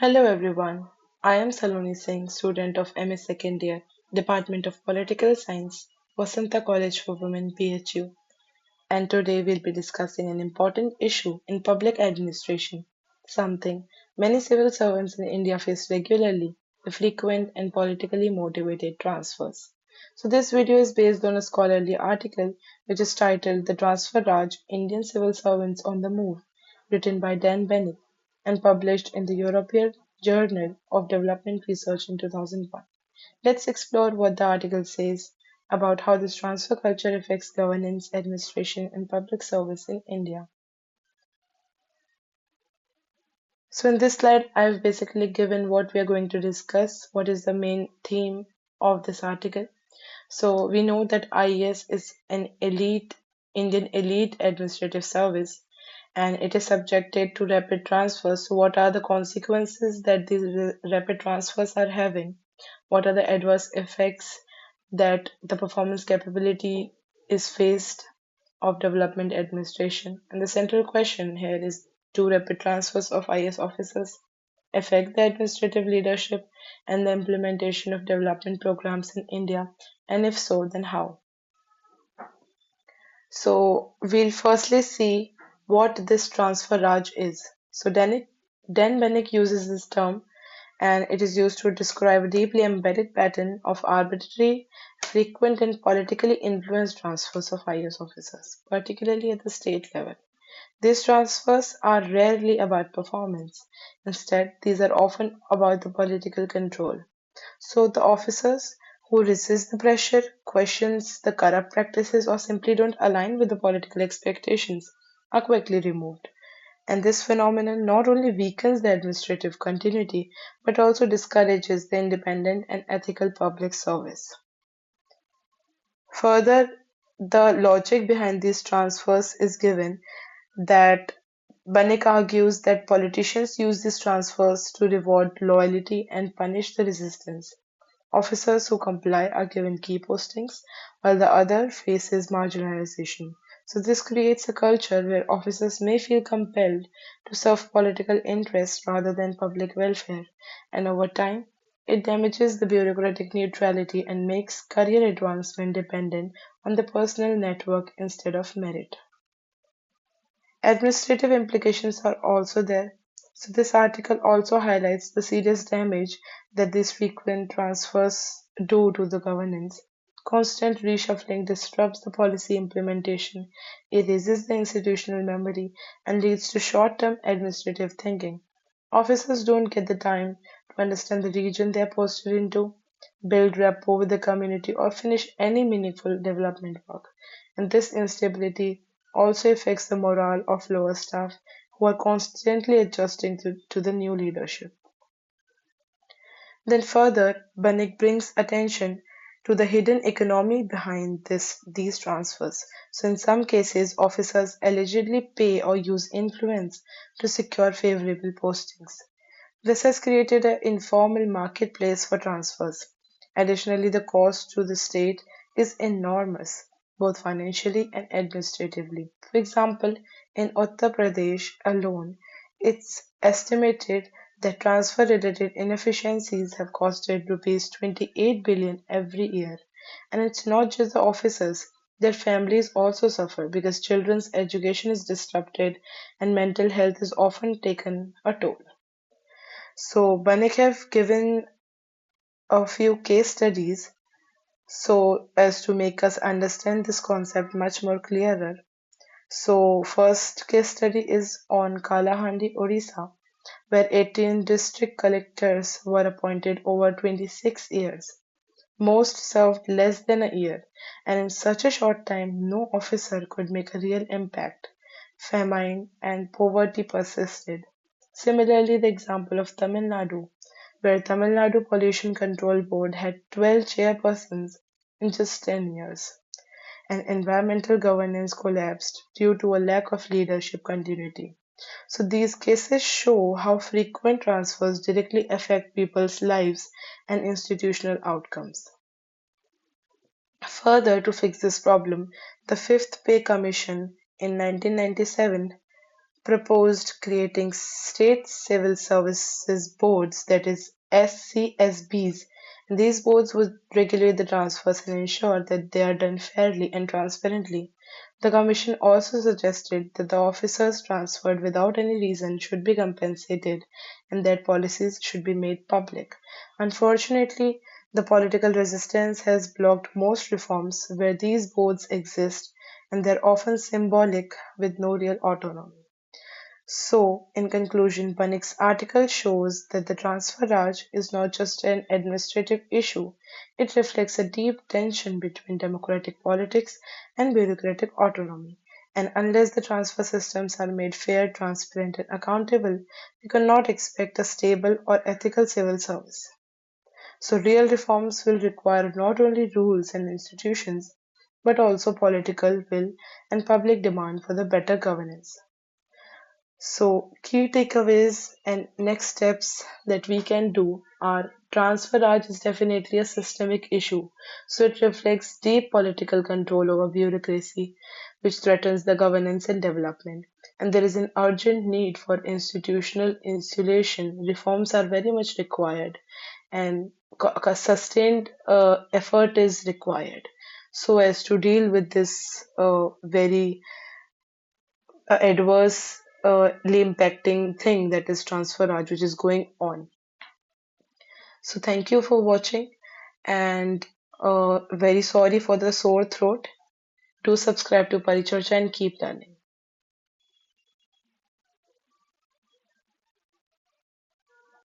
Hello everyone. I am Saloni Singh, student of M.A. second year, Department of Political Science, Vasanta College for Women M.A.II. And today we'll be discussing an important issue in public administration, something many civil servants in India face regularly, the frequent and politically motivated transfers. So this video is based on a scholarly article which is titled The Transfer Raj Indian Civil Servants on the Move, written by Dan Banik and published in the European Journal of Development Research in 2001. Let's explore what the article says about how this transfer culture affects governance, administration, and public service in India. So, in this slide, I've basically given what we are going to discuss, what is the main theme of this article. So, we know that IAS is an Indian elite administrative service and it is subjected to rapid transfers. So, what are the consequences that these rapid transfers are having? What are the adverse effects that the performance capability is faced of development administration? And the central question here is, do rapid transfers of IS officers affect the administrative leadership and the implementation of development programs in India? And if so, then how? So we'll firstly see what this transfer Raj is. So Dan Banik uses this term and it is used to describe a deeply embedded pattern of arbitrary, frequent, and politically influenced transfers of IAS officers, particularly at the state level. These transfers are rarely about performance. Instead, these are often about the political control. So the officers who resist the pressure, questions the corrupt practices, or simply don't align with the political expectations are quickly removed. And this phenomenon not only weakens the administrative continuity but also discourages the independent and ethical public service. Further, the logic behind these transfers is given that Banik argues that politicians use these transfers to reward loyalty and punish the resistance. Officers who comply are given key postings, while the other faces marginalization. So, this creates a culture where officers may feel compelled to serve political interests rather than public welfare, and over time, it damages the bureaucratic neutrality and makes career advancement dependent on the personal network instead of merit. Administrative implications are also there. So, this article also highlights the serious damage that these frequent transfers do to the governance. Constant reshuffling disrupts the policy implementation, erases the institutional memory, and leads to short term administrative thinking. Officers don't get the time to understand the region they are posted into, build rapport with the community, or finish any meaningful development work. And this instability also affects the morale of lower staff who are constantly adjusting to the new leadership. Then further, Banik brings attention to the hidden economy behind these transfers. So in some cases, officers allegedly pay or use influence to secure favorable postings. This has created an informal marketplace for transfers. Additionally, the cost to the state is enormous, both financially and administratively. For example, in Uttar Pradesh alone, it's estimated that transfer related inefficiencies have costed rupees 28 billion every year. And it's not just the officers, their families also suffer because children's education is disrupted and mental health is often taken a toll. So Banik have given a few case studies so as to make us understand this concept much more clearer. So first case study is on Kalahandi, Odisha, where 18 district collectors were appointed over 26 years. Most served less than a year, and in such a short time, no officer could make a real impact. Famine and poverty persisted. Similarly, the example of Tamil Nadu, where Tamil Nadu Pollution Control Board had 12 chairpersons in just 10 years, and environmental governance collapsed due to a lack of leadership continuity. So these cases show how frequent transfers directly affect people's lives and institutional outcomes. Further, to fix this problem, the Fifth Pay Commission in 1997 proposed creating state civil services boards, that is SCSBs. These boards would regulate the transfers and ensure that they are done fairly and transparently. The Commission also suggested that the officers transferred without any reason should be compensated and that policies should be made public. Unfortunately, the political resistance has blocked most reforms where these boards exist, and they're often symbolic with no real autonomy. So, in conclusion, Banik's article shows that the Transfer Raj is not just an administrative issue, it reflects a deep tension between democratic politics and bureaucratic autonomy. And unless the transfer systems are made fair, transparent, and accountable, we cannot expect a stable or ethical civil service. So, real reforms will require not only rules and institutions, but also political will and public demand for the better governance. So, key takeaways and next steps that we can do are transfer Raj is definitely a systemic issue. So, it reflects deep political control over bureaucracy, which threatens the governance and development. And there is an urgent need for institutional insulation. Reforms are very much required, and sustained effort is required so as to deal with this very adverse impacting thing that is transfer Raj, which is going on. So thank you for watching, and very sorry for the sore throat. Do subscribe to Paricharcha and keep learning.